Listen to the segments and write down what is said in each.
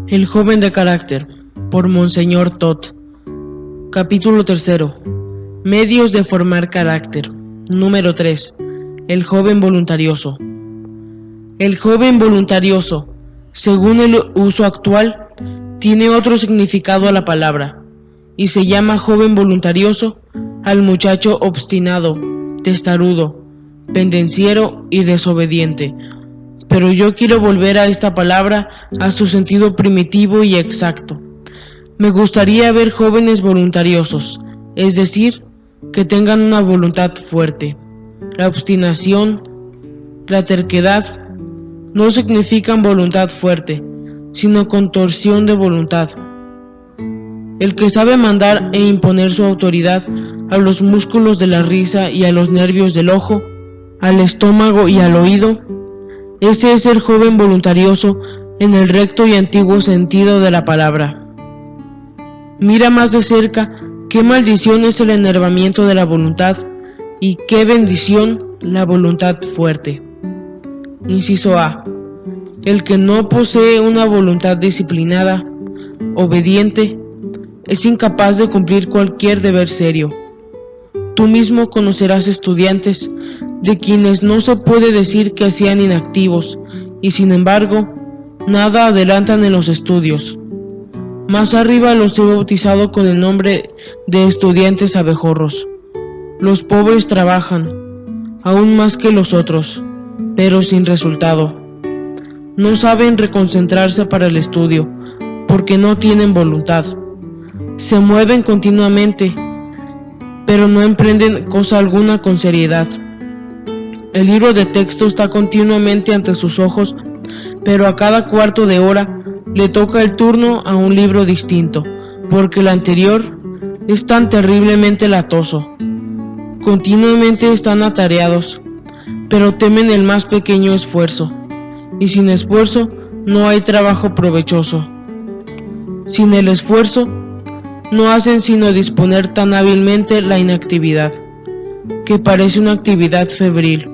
El joven de carácter, por Monseñor Todd. Capítulo 3. Medios de formar carácter. Número 3. El joven voluntarioso. El joven voluntarioso, según el uso actual, tiene otro significado a la palabra, y se llama joven voluntarioso al muchacho obstinado, testarudo, pendenciero y desobediente. Pero yo quiero volver a esta palabra a su sentido primitivo y exacto. Me gustaría ver jóvenes voluntariosos, es decir, que tengan una voluntad fuerte. La obstinación, la terquedad, no significan voluntad fuerte, sino contorsión de voluntad. El que sabe mandar e imponer su autoridad a los músculos de la risa y a los nervios del ojo, al estómago y al oído, ese es el joven voluntarioso en el recto y antiguo sentido de la palabra. Mira más de cerca qué maldición es el enervamiento de la voluntad y qué bendición la voluntad fuerte. Inciso A. El que no posee una voluntad disciplinada, obediente, es incapaz de cumplir cualquier deber serio. Tú mismo conocerás estudiantes de quienes no se puede decir que sean inactivos y sin embargo nada adelantan en los estudios. Más arriba los he bautizado con el nombre de estudiantes abejorros. Los pobres trabajan, aún más que los otros, pero sin resultado. No saben reconcentrarse para el estudio, porque no tienen voluntad. Se mueven continuamente, pero no emprenden cosa alguna con seriedad. El libro de texto está continuamente ante sus ojos, pero a cada cuarto de hora le toca el turno a un libro distinto, porque el anterior es tan terriblemente latoso. Continuamente están atareados, pero temen el más pequeño esfuerzo, y sin esfuerzo no hay trabajo provechoso. Sin el esfuerzo, no hacen sino disponer tan hábilmente la inactividad, que parece una actividad febril.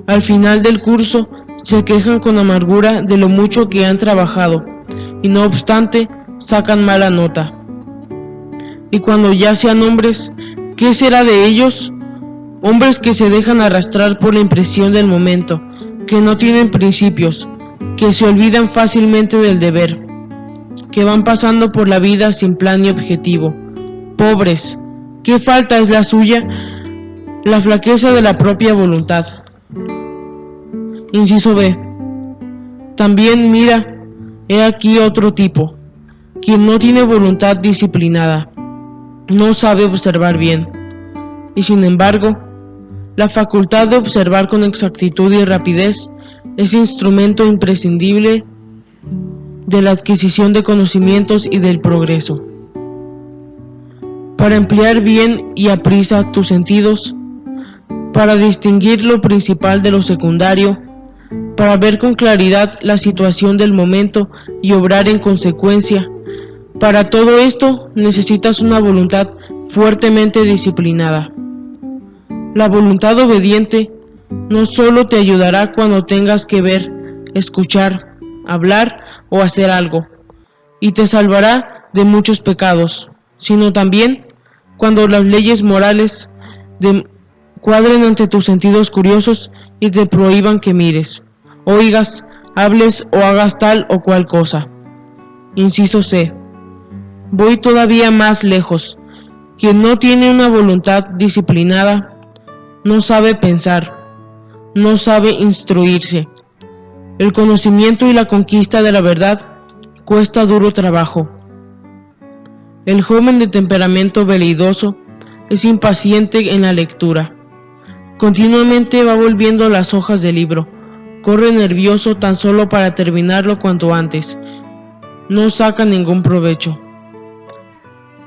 Al final del curso, se quejan con amargura de lo mucho que han trabajado, y no obstante, sacan mala nota. Y cuando ya sean hombres, ¿qué será de ellos? Hombres que se dejan arrastrar por la impresión del momento, que no tienen principios, que se olvidan fácilmente del deber, que van pasando por la vida sin plan ni objetivo. Pobres, ¿qué falta es la suya? La flaqueza de la propia voluntad. Inciso B. También mira, he aquí otro tipo, quien no tiene voluntad disciplinada, no sabe observar bien, y sin embargo, la facultad de observar con exactitud y rapidez es instrumento imprescindible de la adquisición de conocimientos y del progreso. Para emplear bien y aprisa tus sentidos, para distinguir lo principal de lo secundario, para ver con claridad la situación del momento y obrar en consecuencia, para todo esto necesitas una voluntad fuertemente disciplinada. La voluntad obediente no solo te ayudará cuando tengas que ver, escuchar, hablar o hacer algo, y te salvará de muchos pecados, sino también cuando las leyes morales cuadren ante tus sentidos curiosos y te prohíban que mires, oigas, hables o hagas tal o cual cosa. Inciso C. Voy todavía más lejos. Quien no tiene una voluntad disciplinada, no sabe pensar, no sabe instruirse. El conocimiento y la conquista de la verdad cuesta duro trabajo. El joven de temperamento veleidoso es impaciente en la lectura. Continuamente va volviendo las hojas del libro. Corre nervioso tan solo para terminarlo cuanto antes. No saca ningún provecho.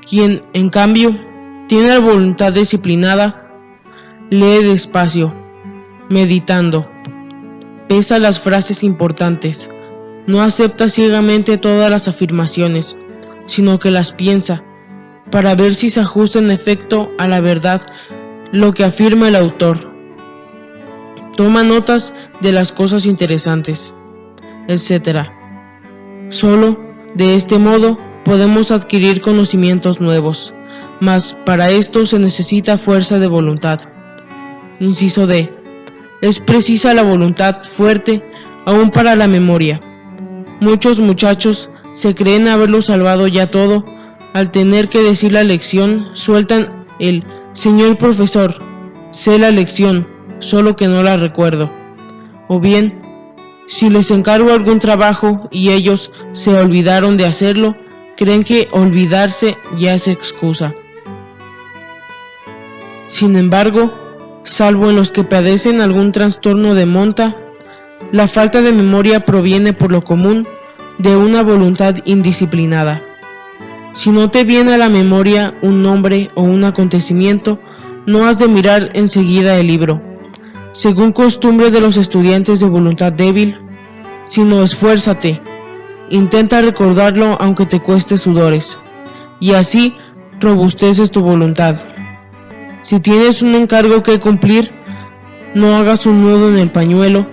Quien, en cambio, tiene la voluntad disciplinada, lee despacio, meditando. Pesa las frases importantes. No acepta ciegamente todas las afirmaciones, sino que las piensa, para ver si se ajusta en efecto a la verdad lo que afirma el autor. Toma notas de las cosas interesantes, etc. Solo de este modo podemos adquirir conocimientos nuevos, mas para esto se necesita fuerza de voluntad. Inciso D. Es precisa la voluntad fuerte aún para la memoria. Muchos muchachos se creen haberlo salvado ya todo. Al tener que decir la lección, sueltan el «Señor profesor, sé la lección, solo que no la recuerdo». O bien, si les encargo algún trabajo y ellos se olvidaron de hacerlo, creen que olvidarse ya es excusa. Sin embargo, salvo en los que padecen algún trastorno de monta, la falta de memoria proviene por lo común de una voluntad indisciplinada. Si no te viene a la memoria un nombre o un acontecimiento, no has de mirar enseguida el libro, según costumbre de los estudiantes de voluntad débil, sino esfuérzate, intenta recordarlo aunque te cueste sudores, y así robusteces tu voluntad. Si tienes un encargo que cumplir, no hagas un nudo en el pañuelo,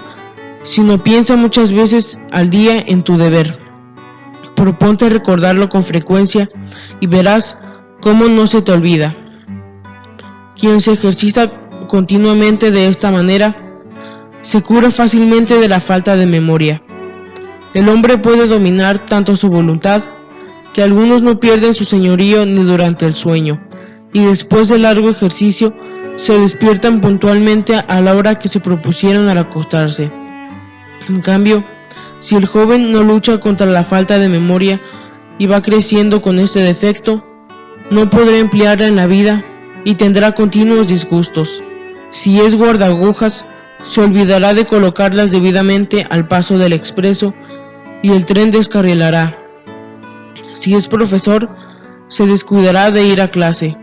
sino piensa muchas veces al día en tu deber. Proponte recordarlo con frecuencia y verás cómo no se te olvida. Quien se ejercita continuamente de esta manera, se cura fácilmente de la falta de memoria. El hombre puede dominar tanto su voluntad, que algunos no pierden su señorío ni durante el sueño, y después de largo ejercicio se despiertan puntualmente a la hora que se propusieron al acostarse. En cambio, si el joven no lucha contra la falta de memoria y va creciendo con este defecto, no podrá emplearla en la vida y tendrá continuos disgustos. Si es guardaagujas, se olvidará de colocarlas debidamente al paso del expreso y el tren descarrilará. Si es profesor, se descuidará de ir a clase.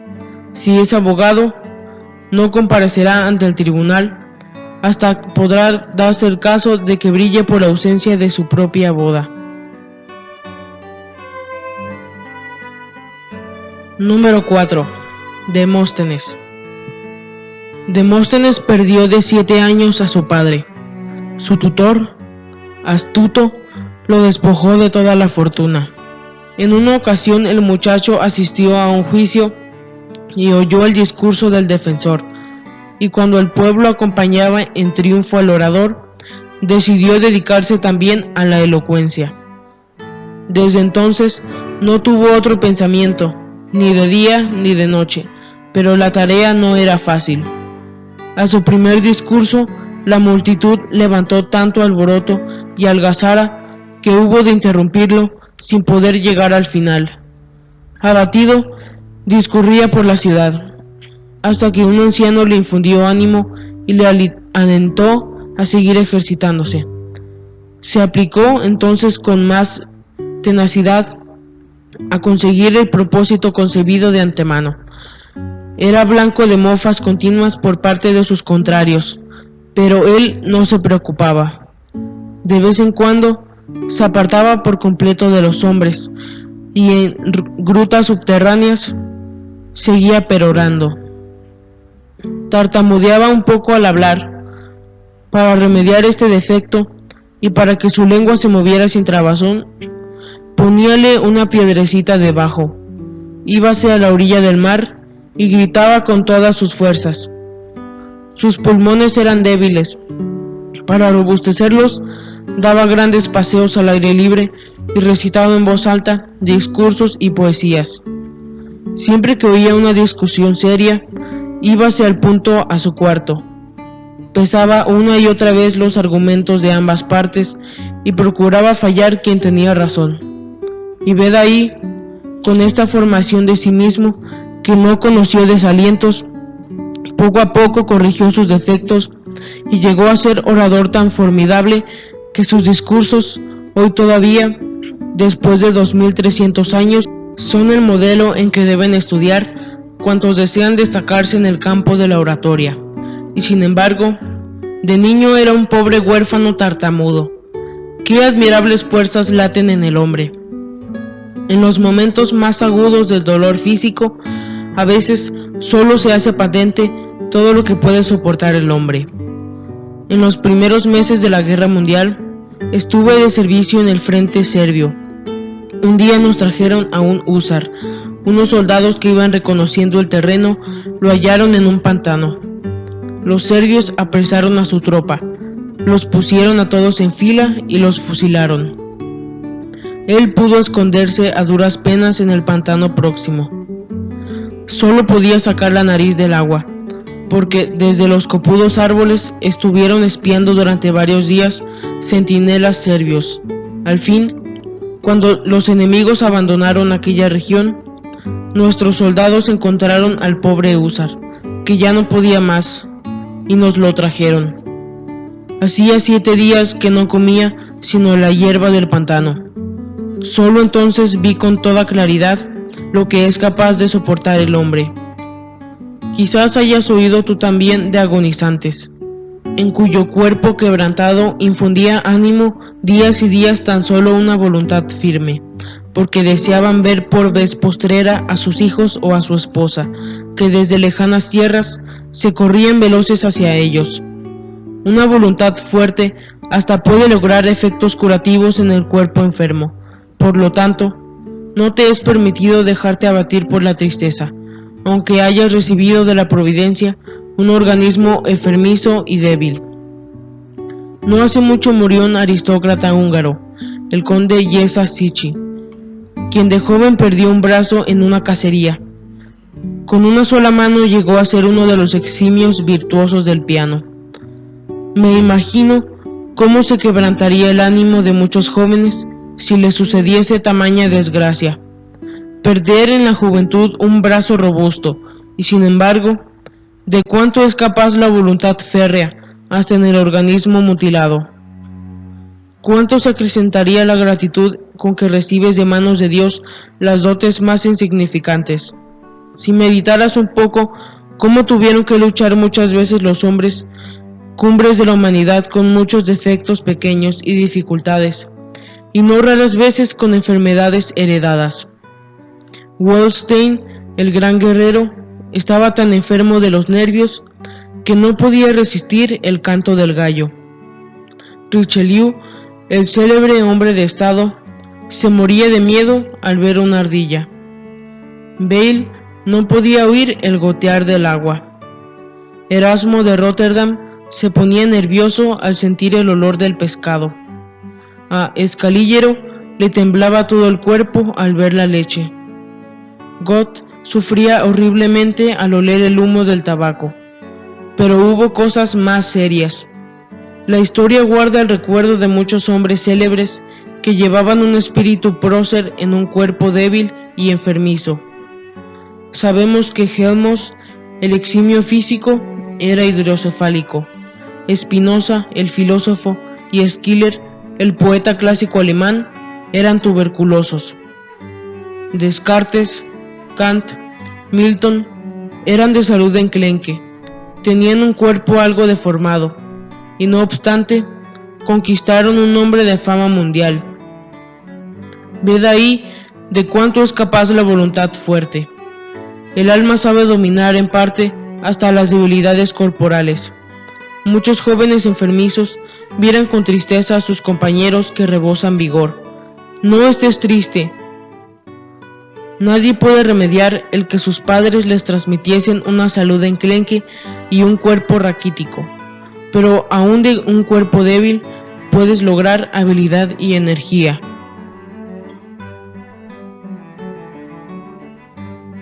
Si es abogado, no comparecerá ante el tribunal, hasta podrá darse el caso de que brille por la ausencia de su propia boda. Número 4. Demóstenes. Demóstenes perdió de 7 años a su padre. Su tutor, astuto, lo despojó de toda la fortuna. En una ocasión el muchacho asistió a un juicio y oyó el discurso del defensor, y cuando el pueblo acompañaba en triunfo al orador, decidió dedicarse también a la elocuencia. Desde entonces no tuvo otro pensamiento, ni de día ni de noche, pero la tarea no era fácil. A su primer discurso, la multitud levantó tanto alboroto y algazara que hubo de interrumpirlo sin poder llegar al final. Abatido, discurría por la ciudad, hasta que un anciano le infundió ánimo y le alentó a seguir ejercitándose. Se aplicó entonces con más tenacidad a conseguir el propósito concebido de antemano. Era blanco de mofas continuas por parte de sus contrarios, pero él no se preocupaba. De vez en cuando se apartaba por completo de los hombres y en grutas subterráneas seguía perorando. Tartamudeaba un poco al hablar. Para remediar este defecto y para que su lengua se moviera sin trabazón, poníale una piedrecita debajo, íbase a la orilla del mar y gritaba con todas sus fuerzas. Sus pulmones eran débiles. Para robustecerlos, daba grandes paseos al aire libre y recitaba en voz alta discursos y poesías. Siempre que oía una discusión seria, íbase al punto a su cuarto. Pesaba una y otra vez los argumentos de ambas partes y procuraba fallar quien tenía razón. Y ved ahí, con esta formación de sí mismo, que no conoció desalientos, poco a poco corrigió sus defectos y llegó a ser orador tan formidable que sus discursos, hoy todavía, después de 2300 años, son el modelo en que deben estudiar cuantos desean destacarse en el campo de la oratoria. Y sin embargo, de niño era un pobre huérfano tartamudo. Qué admirables fuerzas laten en el hombre. En los momentos más agudos del dolor físico, a veces solo se hace patente todo lo que puede soportar el hombre. En los primeros meses de la Guerra Mundial, estuve de servicio en el frente serbio Un día nos trajeron a un húsar. Unos soldados que iban reconociendo el terreno lo hallaron en un pantano. Los serbios apresaron a su tropa, los pusieron a todos en fila y los fusilaron. Él pudo esconderse a duras penas en el pantano próximo. Solo podía sacar la nariz del agua, porque desde los copudos árboles estuvieron espiando durante varios días centinelas serbios. Al fin, cuando los enemigos abandonaron aquella región, nuestros soldados encontraron al pobre húsar, que ya no podía más, y nos lo trajeron. Hacía 7 días que no comía sino la hierba del pantano. Solo entonces vi con toda claridad lo que es capaz de soportar el hombre. Quizás hayas oído tú también de agonizantes, en cuyo cuerpo quebrantado infundía ánimo días y días tan solo una voluntad firme, porque deseaban ver por vez postrera a sus hijos o a su esposa, que desde lejanas tierras se corrían veloces hacia ellos. Una voluntad fuerte hasta puede lograr efectos curativos en el cuerpo enfermo. Por lo tanto, no te es permitido dejarte abatir por la tristeza, aunque hayas recibido de la providencia un organismo enfermizo y débil. No hace mucho murió un aristócrata húngaro, el conde Yeşilçay, quien de joven perdió un brazo en una cacería. Con una sola mano llegó a ser uno de los eximios virtuosos del piano. Me imagino cómo se quebrantaría el ánimo de muchos jóvenes si les sucediese tamaña desgracia. Perder en la juventud un brazo robusto, y sin embargo, ¿de cuánto es capaz la voluntad férrea hasta en el organismo mutilado? ¿Cuánto se acrecentaría la gratitud con que recibes de manos de Dios las dotes más insignificantes? Si meditaras un poco cómo tuvieron que luchar muchas veces los hombres, cumbres de la humanidad con muchos defectos pequeños y dificultades, y no raras veces con enfermedades heredadas. Wallenstein, el gran guerrero, estaba tan enfermo de los nervios que no podía resistir el canto del gallo. Richelieu, el célebre hombre de estado, se moría de miedo al ver una ardilla. Bayle no podía oír el gotear del agua. Erasmo de Rotterdam se ponía nervioso al sentir el olor del pescado. A Escalígero le temblaba todo el cuerpo al ver la leche. Gott sufría horriblemente al oler el humo del tabaco. Pero hubo cosas más serias. La historia guarda el recuerdo de muchos hombres célebres que llevaban un espíritu prócer en un cuerpo débil y enfermizo. Sabemos que Helmholtz, el eximio físico, era hidrocefálico. Spinoza, el filósofo, y Schiller, el poeta clásico alemán, eran tuberculosos. Descartes, Kant, Milton eran de salud enclenque, tenían un cuerpo algo deformado, y no obstante, conquistaron un nombre de fama mundial. Ved ahí de cuánto es capaz la voluntad fuerte. El alma sabe dominar en parte hasta las debilidades corporales. Muchos jóvenes enfermizos miran con tristeza a sus compañeros que rebosan vigor. No estés triste. Nadie puede remediar el que sus padres les transmitiesen una salud enclenque y un cuerpo raquítico, pero aún de un cuerpo débil puedes lograr habilidad y energía.